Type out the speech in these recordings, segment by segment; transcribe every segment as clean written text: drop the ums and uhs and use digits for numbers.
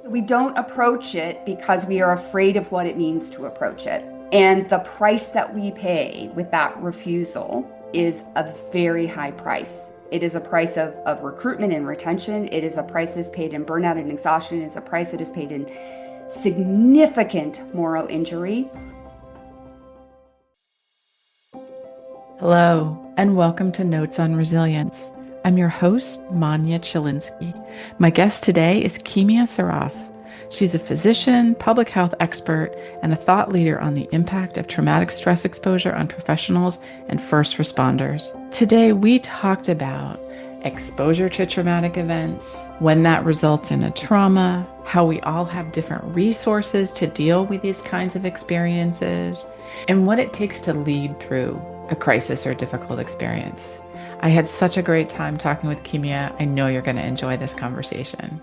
We don't approach it because we are afraid of what it means to approach it. And the price that we pay with that refusal is a very high price. It is a price of recruitment and retention. It is a price that is paid in burnout and exhaustion. It is a price that is paid in significant moral injury. Hello, and welcome to Notes on Resilience. I'm your host, Manya Chilinsky. My guest today is Kemia Sarraf. She's a physician, public health expert, and a thought leader on the impact of traumatic stress exposure on professionals and first responders. Today, we talked about exposure to traumatic events, when that results in a trauma, how we all have different resources to deal with these kinds of experiences, and what it takes to lead through a crisis or difficult experience. I had such a great time talking with Kemia. I know you're going to enjoy this conversation.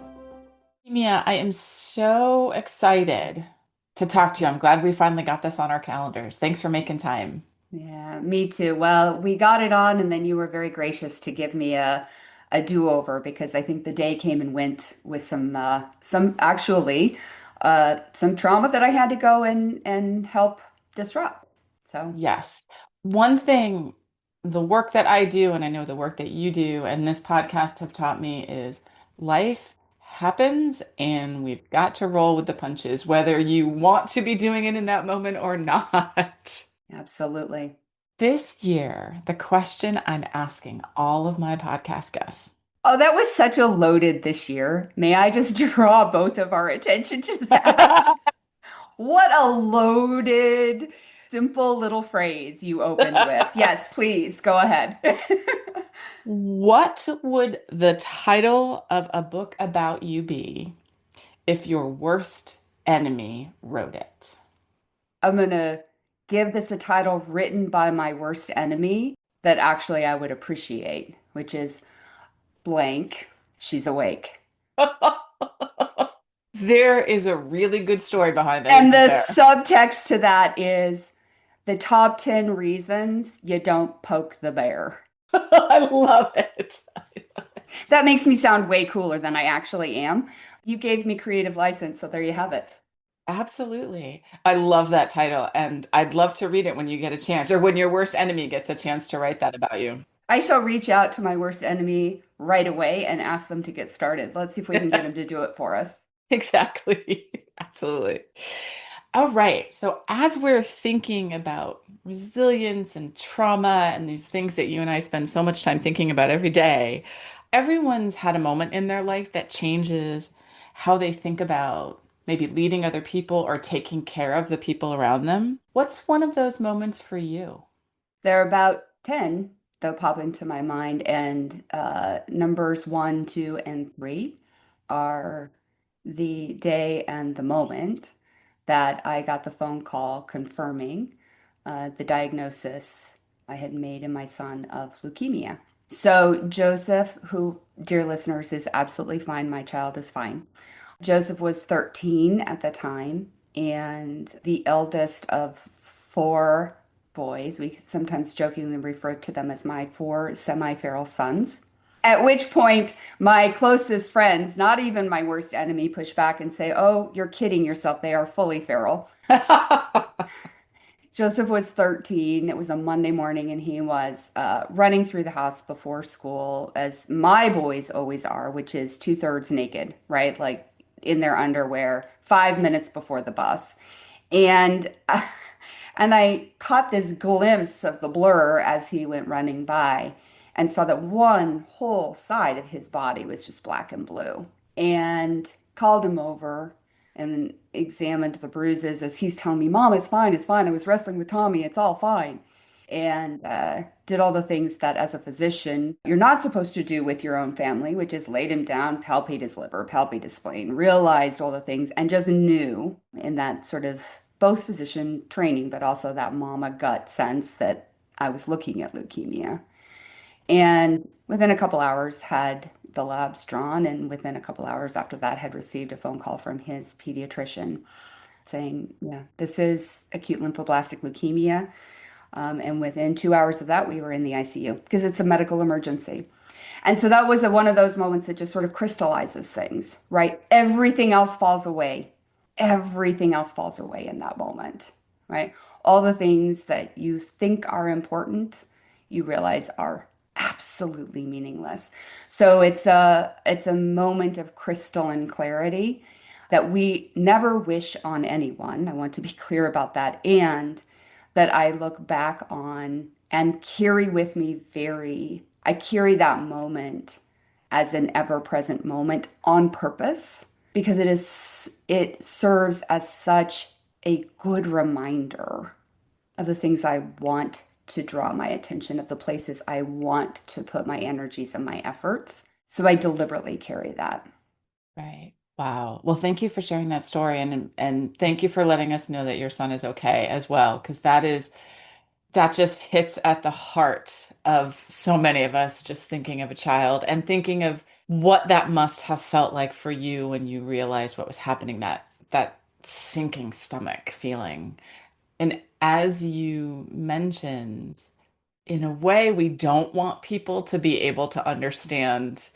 Kemia, I am so excited to talk to you. I'm glad we finally got this on our calendars. Thanks for making time. Yeah, me too. Well, we got it on, and then you were very gracious to give me a do-over because I think the day came and went with some trauma that I had to go and help disrupt. So, Yes. One thing, the work that I do, and I know the work that you do, and this podcast have taught me is life happens and we've got to roll with the punches, whether you want to be doing it in that moment or not. absolutely. This year, the question I'm asking all of my podcast guests. Oh, that was such a loaded this year. May I just draw both of our attention to that? What a loaded, simple little phrase you opened with. Yes, please go ahead. What would the title of a book about you be if your worst enemy wrote it? I'm gonna give this a title written by my worst enemy that actually I would appreciate, which is blank. She's awake. There is a really good story behind that, And isn't the there? subtext to that is the top 10 reasons you don't poke the bear. I love it. That makes me sound way cooler than I actually am. You gave me creative license, so there you have it. Absolutely. I love that title, and I'd love to read it when you get a chance, or when your worst enemy gets a chance to write that about you. I shall reach out to my worst enemy right away and ask them to get started. Let's see if we can get them to do it for us. Exactly. Absolutely. All right. So, as we're thinking about resilience and trauma and these things that you and I spend so much time thinking about every day, everyone's had a moment in their life that changes how they think about maybe leading other people or taking care of the people around them. What's one of those moments for you? There are about 10 that pop into my mind, and numbers one, two, and three are the day and the moment that I got the phone call confirming the diagnosis I had made in my son of leukemia. So, Joseph, who, dear listeners, is absolutely fine, my child is fine. Joseph was 13 at the time and the eldest of four boys. We sometimes jokingly refer to them as my four semi-feral sons. At which point, my closest friends, not even my worst enemy, push back and say, "Oh, you're kidding yourself. They are fully feral." Joseph was 13. It was a Monday morning, and he was running through the house before school, as my boys always are, which is two-thirds naked, right? Like in their underwear, 5 minutes before the bus. And and I caught this glimpse of the blur as he went running by and saw that one whole side of his body was just black and blue. And called him over and examined the bruises as he's telling me, "Mom, it's fine, it's fine. I was wrestling with Tommy, it's all fine." And did all the things that, as a physician, you're not supposed to do with your own family, which is laid him down, palpate his liver, palpate his spleen, realized all the things, and just knew in that sort of both physician training, but also that mama gut sense that I was looking at leukemia. And within a couple hours, had the labs drawn, and within a couple hours after that, had received a phone call from his pediatrician saying, "Yeah, this is acute lymphoblastic leukemia." And within 2 hours of that, we were in the ICU because it's a medical emergency. And so that was one of those moments that just sort of crystallizes things, right? Everything else falls away. Everything else falls away in that moment, right? All the things that you think are important, you realize are absolutely meaningless. So it's a moment of crystalline clarity that we never wish on anyone. I want to be clear about that. And that I look back on and carry with me I carry that moment as an ever-present moment on purpose because it serves as such a good reminder of the things I want to draw my attention, of the places I want to put my energies and my efforts. So I deliberately carry that. Right. Wow. Well, thank you for sharing that story and thank you for letting us know that your son is okay as well, because that just hits at the heart of so many of us just thinking of a child and thinking of what that must have felt like for you when you realized what was happening, that sinking stomach feeling. And as you mentioned, in a way, we don't want people to be able to understand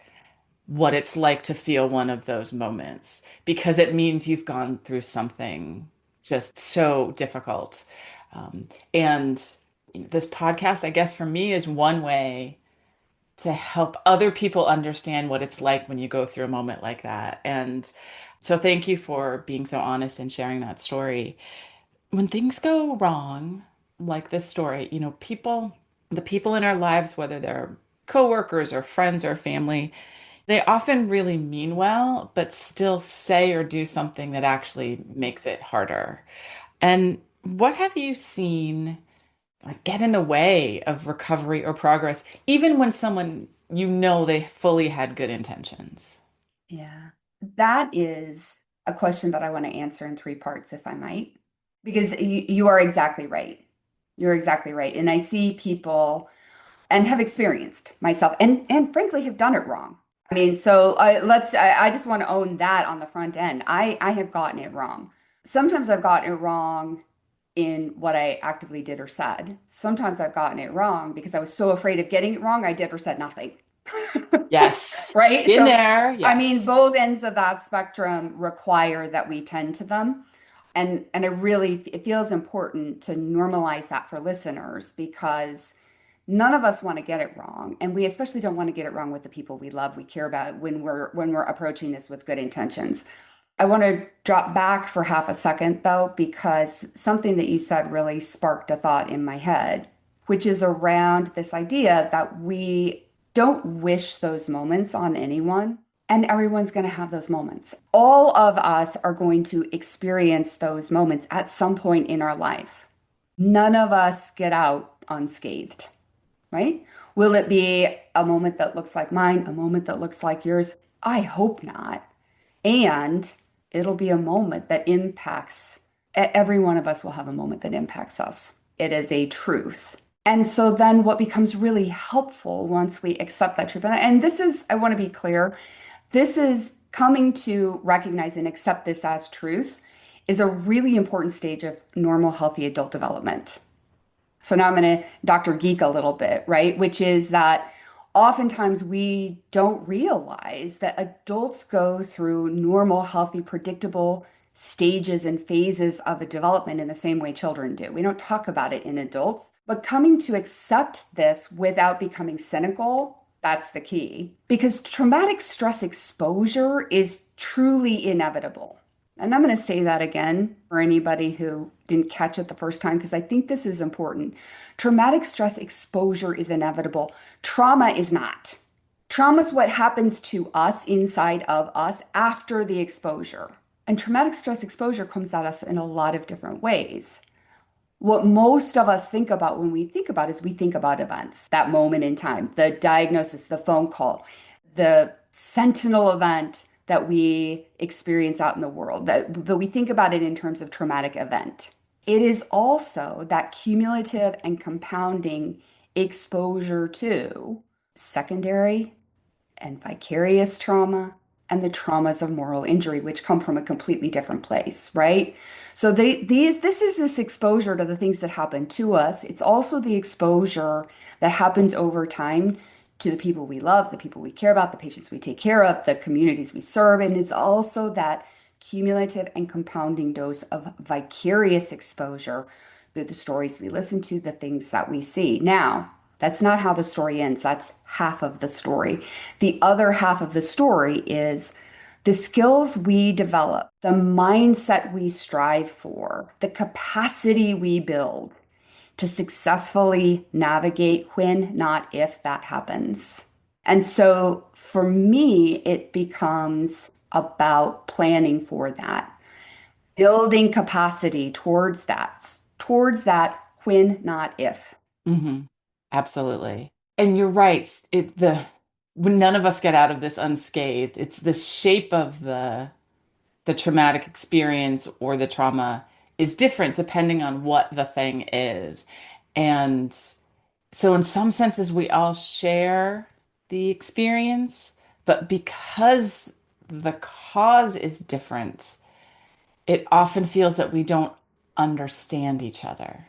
what it's like to feel one of those moments because it means you've gone through something just so difficult. And this podcast, I guess, for me, is one way to help other people understand what it's like when you go through a moment like that. And so, thank you for being so honest and sharing that story. When things go wrong, like this story, the people in our lives, whether they're coworkers or friends or family, they often really mean well, but still say or do something that actually makes it harder. And what have you seen like get in the way of recovery or progress, even when someone they fully had good intentions? Yeah. That is a question that I want to answer in three parts, if I might, because you are exactly right. You're exactly right. And I see people and have experienced myself and frankly have done it wrong. I mean, so I just want to own that on the front end. I have gotten it wrong. Sometimes I've gotten it wrong in what I actively did or said. Sometimes I've gotten it wrong because I was so afraid of getting it wrong, I did or said nothing. Yes. Right? Been So, there. I mean, Yes. both ends of that spectrum require that we tend to them. And it feels important to normalize that for listeners because none of us want to get it wrong. And we especially don't want to get it wrong with the people we love, we care about when we're approaching this with good intentions. I want to drop back for half a second though, because something that you said really sparked a thought in my head, which is around this idea that we don't wish those moments on anyone. And everyone's going to have those moments. All of us are going to experience those moments at some point in our life. None of us get out unscathed, right? Will it be a moment that looks like mine, a moment that looks like yours? I hope not. And it'll be a moment that impacts, every one of us will have a moment that impacts us. It is a truth. And so then what becomes really helpful once we accept that truth, and this is, I want to be clear, this is coming to recognize and accept this as truth is a really important stage of normal, healthy adult development. So now I'm going to Dr. Geek a little bit, right? Which is that oftentimes we don't realize that adults go through normal, healthy, predictable stages and phases of a development in the same way children do. We don't talk about it in adults, but coming to accept this without becoming cynical, that's the key. Because traumatic stress exposure is truly inevitable. And I'm going to say that again for anybody who didn't catch it the first time, because I think this is important. Traumatic stress exposure is inevitable. Trauma is not. Trauma is what happens to us inside of us after the exposure. And traumatic stress exposure comes at us in a lot of different ways. What most of us think about when we think about is we think about events, that moment in time, the diagnosis, the phone call, the sentinel event that we experience out in the world, but we think about it in terms of traumatic event. It is also that cumulative and compounding exposure to secondary and vicarious trauma and the traumas of moral injury, which come from a completely different place, right? So this is this exposure to the things that happen to us. It's also the exposure that happens over time to the people we love, the people we care about, the patients we take care of, the communities we serve. And it's also that cumulative and compounding dose of vicarious exposure through the stories we listen to, the things that we see. Now, that's not how the story ends. That's half of the story. The other half of the story is the skills we develop, the mindset we strive for, the capacity we build to successfully navigate when, not if, that happens. And so for me, it becomes about planning for that, building capacity towards that when, not if. Hmm. Absolutely. And you're right. When none of us get out of this unscathed, it's the shape of the traumatic experience or the trauma is different depending on what the thing is. And so in some senses we all share the experience, but because the cause is different, it often feels that we don't understand each other.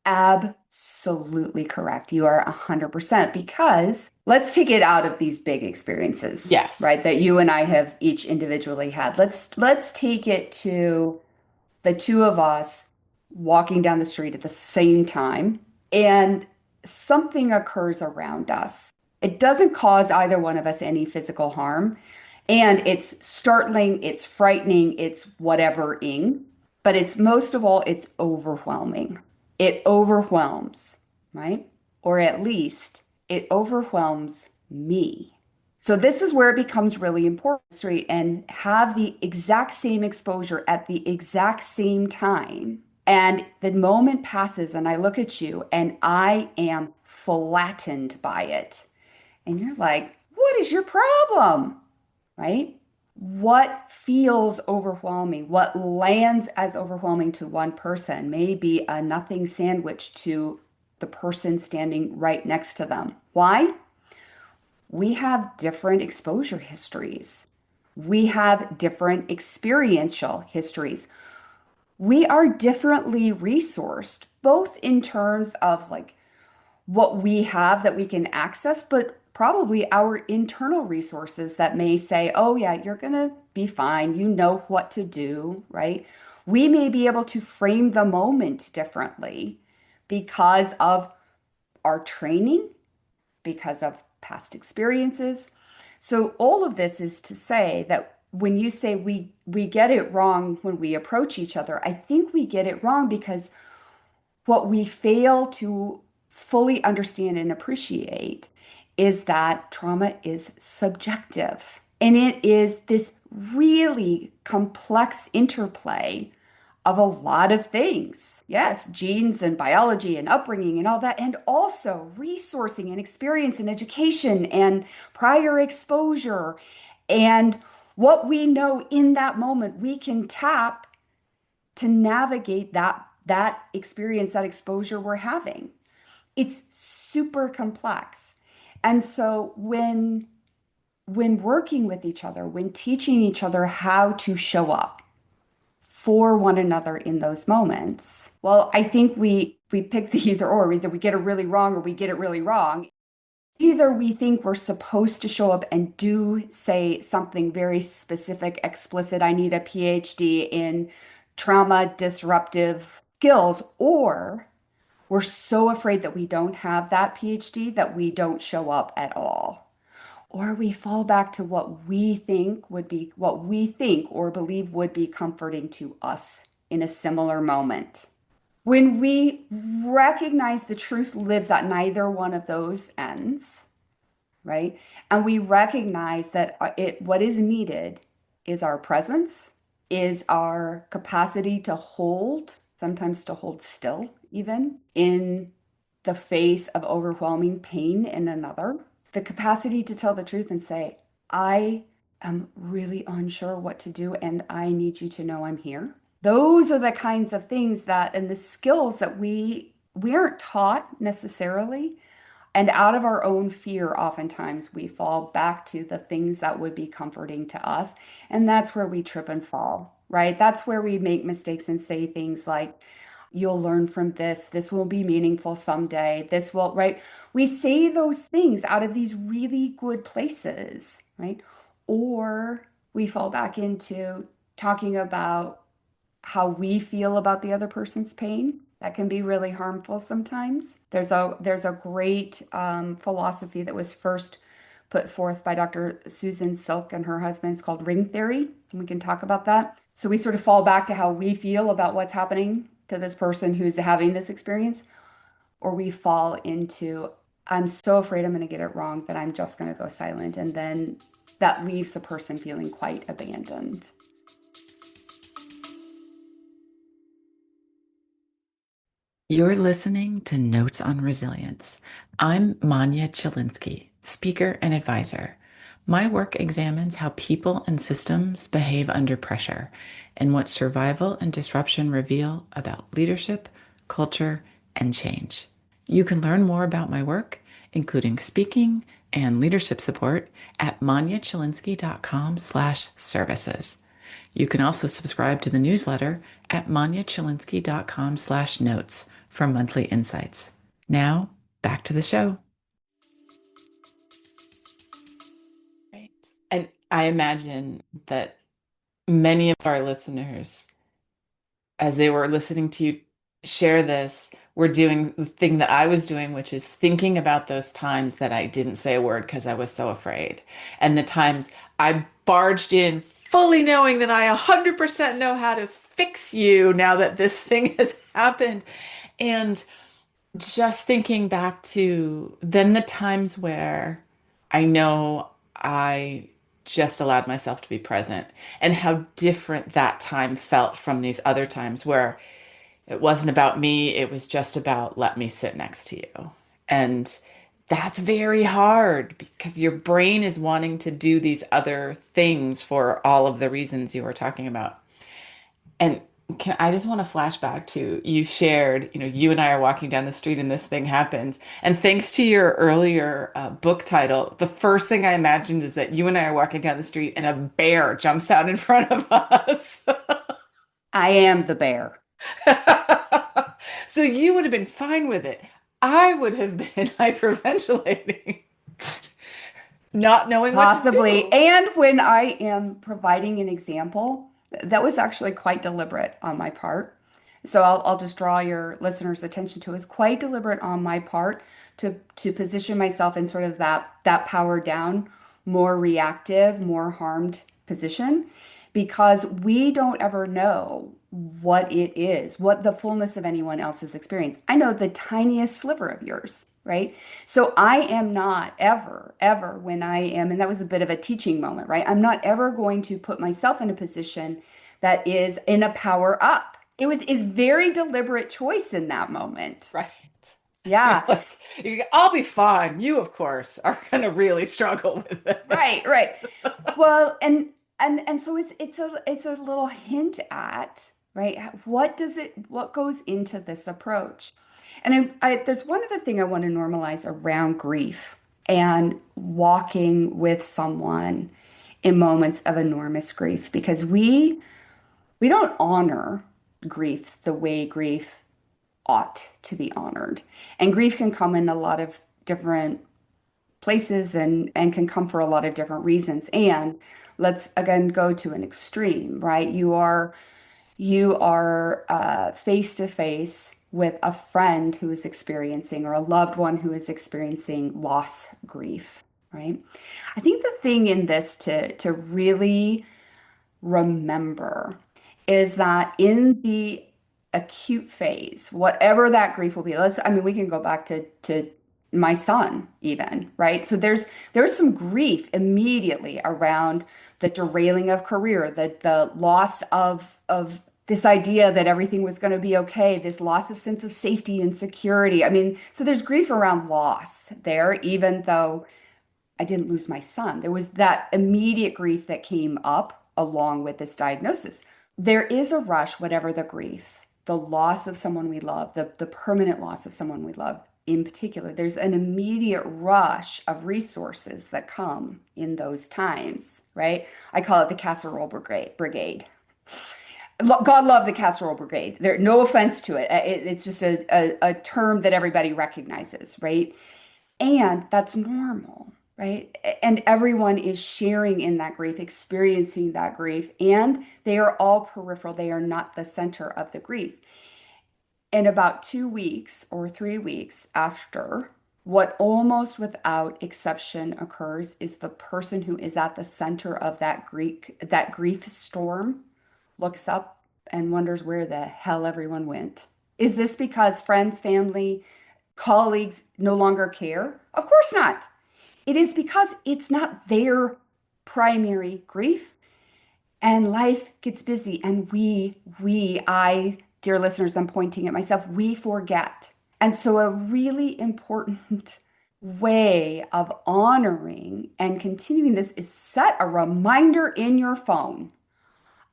Absolutely correct. You are 100% because let's take it out of these big experiences, Yes. right? That you and I have each individually had. Let's take it to the two of us walking down the street at the same time and something occurs around us. It doesn't cause either one of us any physical harm. And it's startling, it's frightening, it's whatever-ing, but it's most of all, it's overwhelming. It overwhelms, right? Or at least it overwhelms me. So this is where it becomes really important and have the exact same exposure at the exact same time. And the moment passes and I look at you and I am flattened by it. And you're like, what is your problem? Right? What feels overwhelming, what lands as overwhelming to one person may be a nothing sandwich to the person standing right next to them. Why? We have different exposure histories. We have different experiential histories. We are differently resourced, both in terms of like what we have that we can access, but probably our internal resources that may say, oh, yeah, you're going to be fine. You know what to do, right? We may be able to frame the moment differently because of our training, because of past experiences. So all of this is to say that when you say we get it wrong when we approach each other, I think we get it wrong because what we fail to fully understand and appreciate is that trauma is subjective. And it is this really complex interplay of a lot of things. Yes, genes and biology and upbringing and all that, and also resourcing and experience and education and prior exposure and what we know in that moment we can tap to navigate that experience, that exposure we're having. It's super complex. And so when working with each other, when teaching each other how to show up for one another in those moments, well, I think we pick the either or, either we get it really wrong or we get it really wrong. Either we think we're supposed to show up and do say something very specific, explicit, I need a PhD in trauma disruptive skills, or we're so afraid that we don't have that PhD that we don't show up at all. Or we fall back to what we think or believe would be comforting to us in a similar moment. When we recognize the truth lives at neither one of those ends, right? And we recognize that what is needed is our presence, is our capacity to hold, sometimes to hold still, even in the face of overwhelming pain in another, the capacity to tell the truth and say, I am really unsure what to do, and I need you to know I'm here. Those are the kinds of things that, and the skills that we aren't taught necessarily, and out of our own fear, oftentimes we fall back to the things that would be comforting to us. And that's where we trip and fall, right? That's where we make mistakes and say things like, You'll learn from this. This will be meaningful someday. This will, right? We say those things out of these really good places, right? Or we fall back into talking about how we feel about the other person's pain. That can be really harmful sometimes. There's a great philosophy that was first put forth by Dr. Susan Silk and her husband. It's called ring theory, and we can talk about that. So we sort of fall back to how we feel about what's happening to this person who's having this experience, or we fall into, I'm so afraid I'm going to get it wrong that I'm just going to go silent, and then that leaves the person feeling quite abandoned. You're listening to Notes on Resilience. I'm Manya Chilinsky, speaker and advisor. My work examines how people and systems behave under pressure and what survival and disruption reveal about leadership, culture, and change. You can learn more about my work, including speaking and leadership support, at manyachilinsky.com/services. You can also subscribe to the newsletter at manyachilinsky.com/notes for monthly insights. Now, back to the show. Right. And I imagine that many of our listeners, as they were listening to you share this, were doing the thing that I was doing, which is thinking about those times that I didn't say a word because I was so afraid. And the times I barged in fully knowing that I 100% know how to fix you now that this thing has happened. And just thinking back to then the times where I know I just allowed myself to be present and how different that time felt from these other times where it wasn't about me, it was just about let me sit next to you. And that's very hard because your brain is wanting to do these other things for all of the reasons you were talking about. And I just want to flash back to you shared, you and I are walking down the street and this thing happens. And thanks to your earlier book title, the first thing I imagined is that you and I are walking down the street and a bear jumps out in front of us. I am the bear. So you would have been fine with it. I would have been hyperventilating, not knowing what to Possibly. do. And when I am providing an example, that was actually quite deliberate on my part. So I'll just draw your listeners' attention to it. It's quite deliberate on my part to position myself in sort of that power down, more reactive, more harmed position, because we don't ever know what it is, what the fullness of anyone else's experience. I know the tiniest sliver of yours, right? So I am not ever, ever when I am, and that was a bit of a teaching moment, right? I'm not ever going to put myself in a position that is in a power up. It was is very deliberate choice in that moment. Right. You're Yeah. like, I'll be fine. You, of course, are going to really struggle with Right, it. right. Well, and so it's a little hint at, right? What goes into this approach? And there's one other thing I want to normalize around grief and walking with someone in moments of enormous grief, because we don't honor grief the way grief ought to be honored. And grief can come in a lot of different places and can come for a lot of different reasons. And let's again go to an extreme, right? You are face to face with a friend who is experiencing, or a loved one who is experiencing loss grief, right? I think the thing in this to really remember is that in the acute phase, whatever that grief will be, I mean, we can go back to my son even, right? So there's some grief immediately around the derailing of career, the loss of this idea that everything was going to be okay, this loss of sense of safety and security. I mean, so there's grief around loss there, even though I didn't lose my son. There was that immediate grief that came up along with this diagnosis. There is a rush, whatever the grief, the loss of someone we love, the permanent loss of someone we love in particular. There's an immediate rush of resources that come in those times, right? I call it the casserole brigade. God love the casserole brigade. There, no offense to it. It's just a term that everybody recognizes, right? And that's normal, right? And everyone is sharing in that grief, experiencing that grief, and they are all peripheral. They are not the center of the grief. And about 2 weeks or 3 weeks after, what almost without exception occurs is the person who is at the center of that grief storm looks up and wonders where the hell everyone went. Is this because friends, family, colleagues no longer care? Of course not. It is because it's not their primary grief and life gets busy and dear listeners, I'm pointing at myself, we forget. And so a really important way of honoring and continuing this is set a reminder in your phone.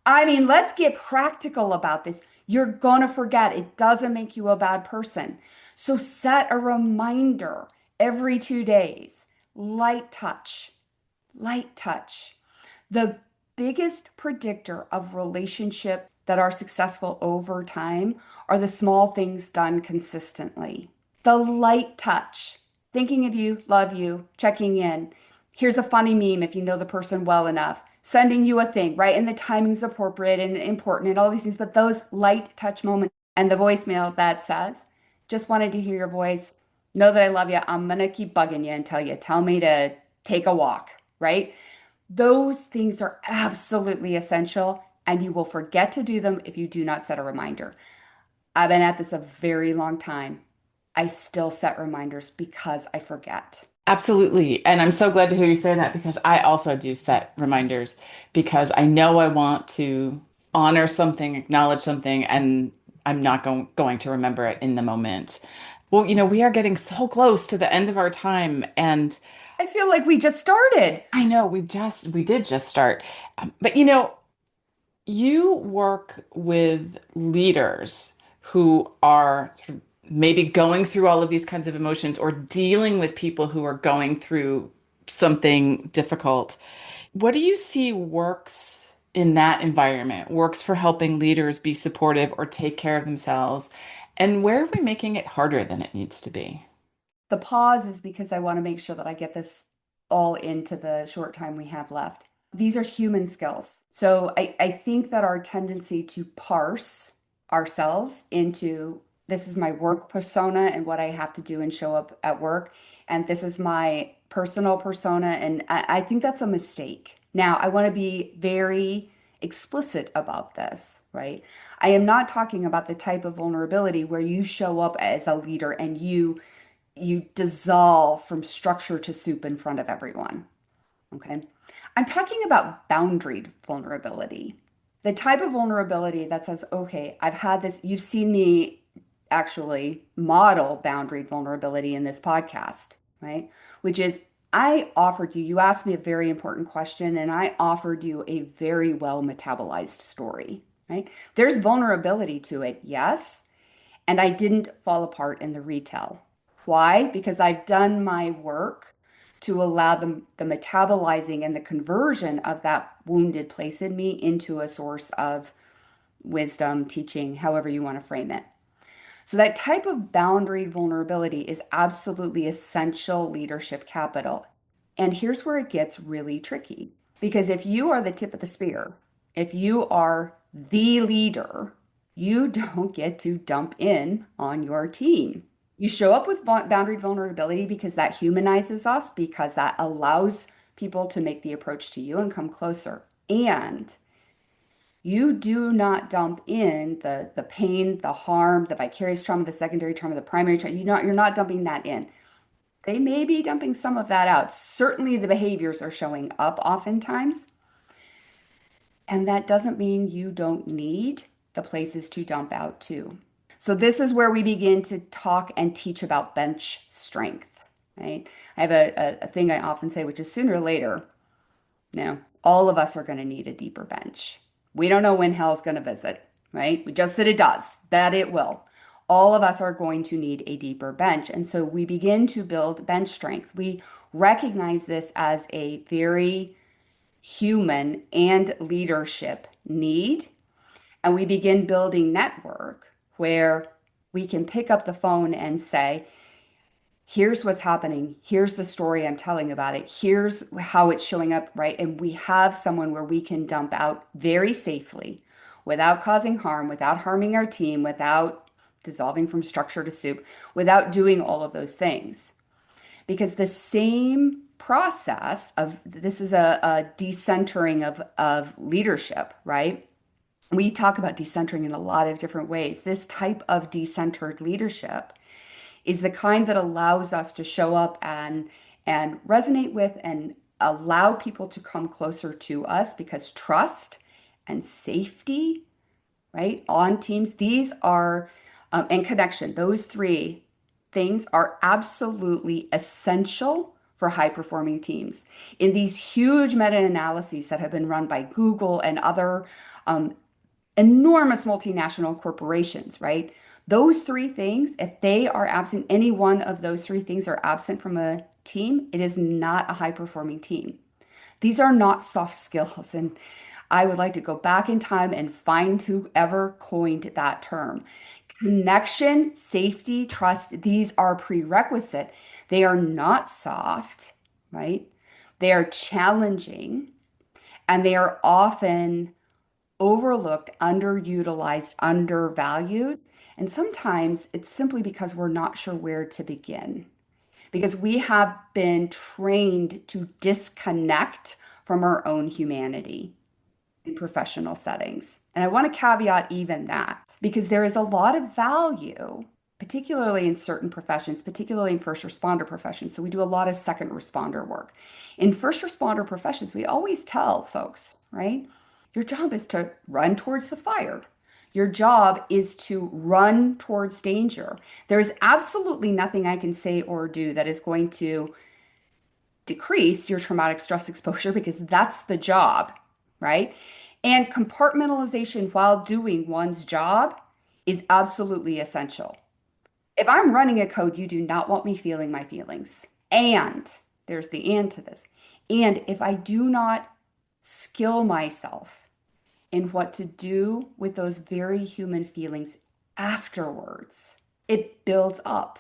I mean, let's get practical about this. You're going to forget. It doesn't make you a bad person. So set a reminder every 2 days. Light touch, light touch. The biggest predictor of relationship that are successful over time are the small things done consistently. The light touch, thinking of you, love you, checking in. Here's a funny meme if you know the person well enough. Sending you a thing, right? And the timing's appropriate and important and all these things, but those light touch moments and the voicemail that says, just wanted to hear your voice. Know that I love you. I'm gonna keep bugging you until you tell me to take a walk, right? Those things are absolutely essential, and you will forget to do them if you do not set a reminder. I've been at this a very long time. I still set reminders because I forget. Absolutely. And I'm so glad to hear you say that because I also do set reminders because I know I want to honor something, acknowledge something, and I'm not going to remember it in the moment. Well, we are getting so close to the end of our time, and I feel like we just started. I know we did just start. But you work with leaders who are sort of maybe going through all of these kinds of emotions or dealing with people who are going through something difficult. What do you see works in that environment, works for helping leaders be supportive or take care of themselves? And where are we making it harder than it needs to be? The pause is because I want to make sure that I get this all into the short time we have left. These are human skills. So I think that our tendency to parse ourselves into this is my work persona and what I have to do and show up at work, and this is my personal persona, and I think that's a mistake. Now, I want to be very explicit about this, right? I am not talking about the type of vulnerability where you show up as a leader and you dissolve from structure to soup in front of everyone. Okay. I'm talking about boundaried vulnerability. The type of vulnerability that says, okay, I've had this, you've seen me actually model boundaried vulnerability in this podcast, right? Which is, you asked me a very important question, and I offered you a very well metabolized story, right? There's vulnerability to it, yes. And I didn't fall apart in the retell. Why? Because I've done my work to allow the metabolizing and the conversion of that wounded place in me into a source of wisdom, teaching, however you want to frame it. So, that type of boundary vulnerability is absolutely essential leadership capital. And here's where it gets really tricky because if you are the tip of the spear, if you are the leader, you don't get to dump in on your team. You show up with boundary vulnerability because that humanizes us, because that allows people to make the approach to you and come closer. And you do not dump in the pain, the harm, the vicarious trauma, the secondary trauma, the primary trauma. You're not dumping that in. They may be dumping some of that out. Certainly the behaviors are showing up oftentimes. And that doesn't mean you don't need the places to dump out too. So this is where we begin to talk and teach about bench strength, right? I have a thing I often say, which is sooner or later, all of us are going to need a deeper bench. We don't know when hell's going to visit, right? We just said it does, that it will. All of us are going to need a deeper bench. And so we begin to build bench strength. We recognize this as a very human and leadership need. And we begin building network where we can pick up the phone and say, here's what's happening. Here's the story I'm telling about it. Here's how it's showing up, right? And we have someone where we can dump out very safely without causing harm, without harming our team, without dissolving from structure to soup, without doing all of those things. Because the same process of this is a decentering of leadership, right? We talk about decentering in a lot of different ways. This type of decentered leadership is the kind that allows us to show up and resonate with and allow people to come closer to us because trust and safety, right, on teams, these are and connection, those three things are absolutely essential for high performing teams. In these huge meta-analyses that have been run by Google and other um, enormous multinational corporations, right? Those three things, if they are absent, any one of those three things are absent from a team, it is not a high performing team. These are not soft skills. And I would like to go back in time and find whoever coined that term. Connection, safety, trust, these are prerequisite. They are not soft, right? They are challenging and they are often overlooked, underutilized, undervalued. And sometimes it's simply because we're not sure where to begin, because we have been trained to disconnect from our own humanity in professional settings. And I want to caveat even that because there is a lot of value, particularly in certain professions, particularly in first responder professions. So we do a lot of second responder work. In first responder professions, we always tell folks, right? Your job is to run towards the fire. Your job is to run towards danger. There's absolutely nothing I can say or do that is going to decrease your traumatic stress exposure because that's the job, right? And compartmentalization while doing one's job is absolutely essential. If I'm running a code, you do not want me feeling my feelings. And there's the and to this. And if I do not skill myself in what to do with those very human feelings afterwards, it builds up,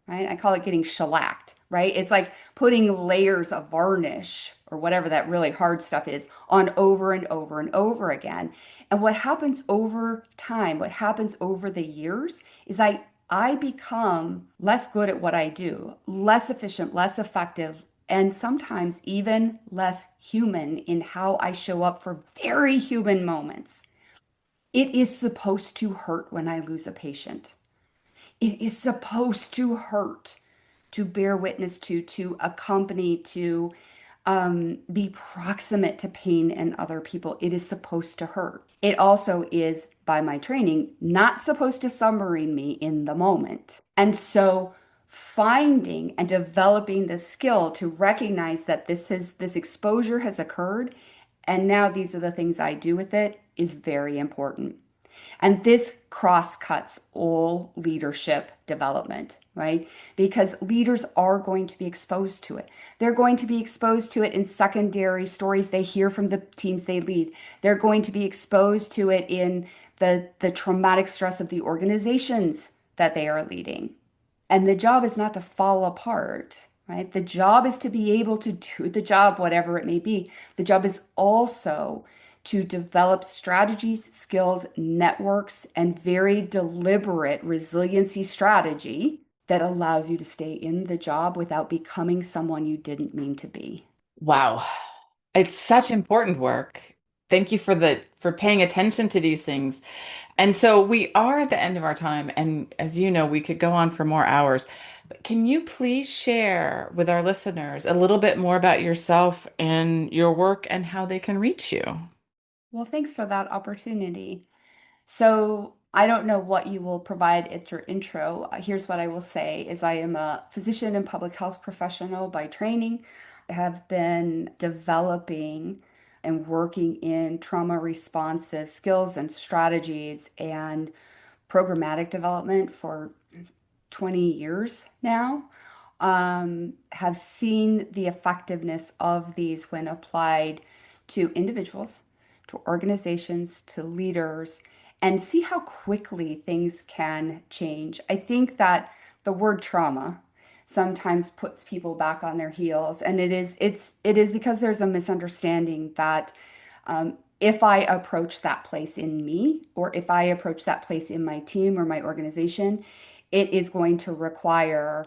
right? I call it getting shellacked, right? It's like putting layers of varnish or whatever that really hard stuff is on over and over and over again. And what happens over time, what happens over the years is I become less good at what I do, less efficient, less effective, and sometimes even less human in how I show up for very human moments. It is supposed to hurt when I lose a patient. It is supposed to hurt to bear witness to accompany, to be proximate to pain and other people. It is supposed to hurt. It also is, by my training, not supposed to submarine me in the moment. And so finding and developing the skill to recognize that this exposure has occurred and now these are the things I do with it is very important. And this cross cuts all leadership development, right? Because leaders are going to be exposed to it. They're going to be exposed to it in secondary stories they hear from the teams they lead. They're going to be exposed to it in the traumatic stress of the organizations that they are leading. And the job is not to fall apart, right? The job is to be able to do the job, whatever it may be. The job is also to develop strategies, skills, networks, and very deliberate resiliency strategy that allows you to stay in the job without becoming someone you didn't mean to be. Wow. It's such important work. Thank you for paying attention to these things. And so we are at the end of our time, and as you know, we could go on for more hours. But can you please share with our listeners a little bit more about yourself and your work and how they can reach you? Well, thanks for that opportunity. So I don't know what you will provide at your intro. Here's what I will say is I am a physician and public health professional by training. I have been developing and working in trauma responsive skills and strategies and programmatic development for 20 years now. Have seen the effectiveness of these when applied to individuals, to organizations, to leaders, and see how quickly things can change. I think that the word trauma sometimes puts people back on their heels, and it is because there's a misunderstanding that if I approach that place in me, or if I approach that place in my team or my organization, it is going to require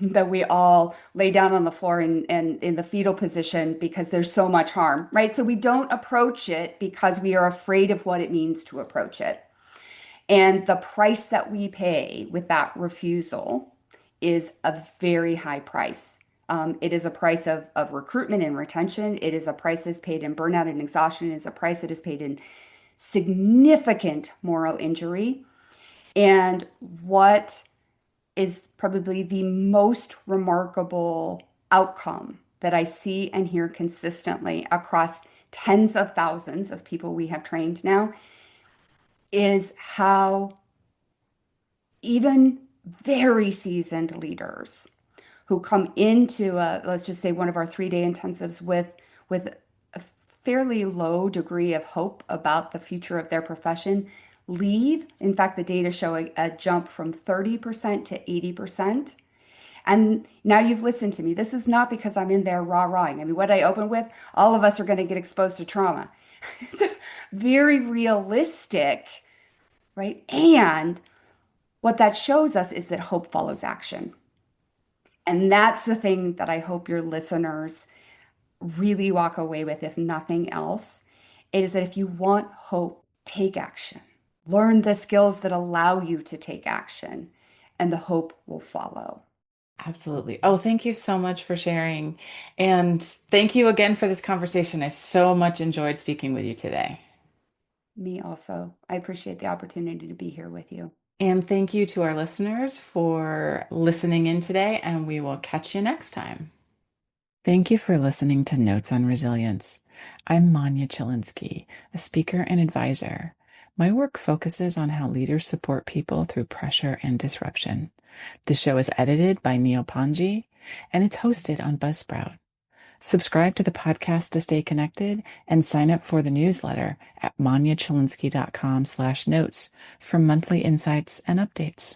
that we all lay down on the floor and in the fetal position because there's so much harm, right? So we don't approach it because we are afraid of what it means to approach it. And the price that we pay with that refusal is a very high price. It is a price of recruitment and retention. It is a price that's paid in burnout and exhaustion. It is a price that is paid in significant moral injury. And what is probably the most remarkable outcome that I see and hear consistently across tens of thousands of people we have trained now is how even very seasoned leaders who come into let's just say one of our 3-day intensives with a fairly low degree of hope about the future of their profession leave. In fact, the data show a jump from 30% to 80%. And now you've listened to me. This is not because I'm in there rah-rahing. I mean, what I open with, all of us are going to get exposed to trauma. It's very realistic, right? And what that shows us is that hope follows action. And that's the thing that I hope your listeners really walk away with, if nothing else, is that if you want hope, take action. Learn the skills that allow you to take action, and the hope will follow. Absolutely. Oh, thank you so much for sharing. And thank you again for this conversation. I've so much enjoyed speaking with you today. Me also. I appreciate the opportunity to be here with you. And thank you to our listeners for listening in today, and we will catch you next time. Thank you for listening to Notes on Resilience. I'm Manya Chilinsky, a speaker and advisor. My work focuses on how leaders support people through pressure and disruption. The show is edited by Neil Panji, and it's hosted on Buzzsprout. Subscribe to the podcast to stay connected and sign up for the newsletter at manyachilinsky.com/notes for monthly insights and updates.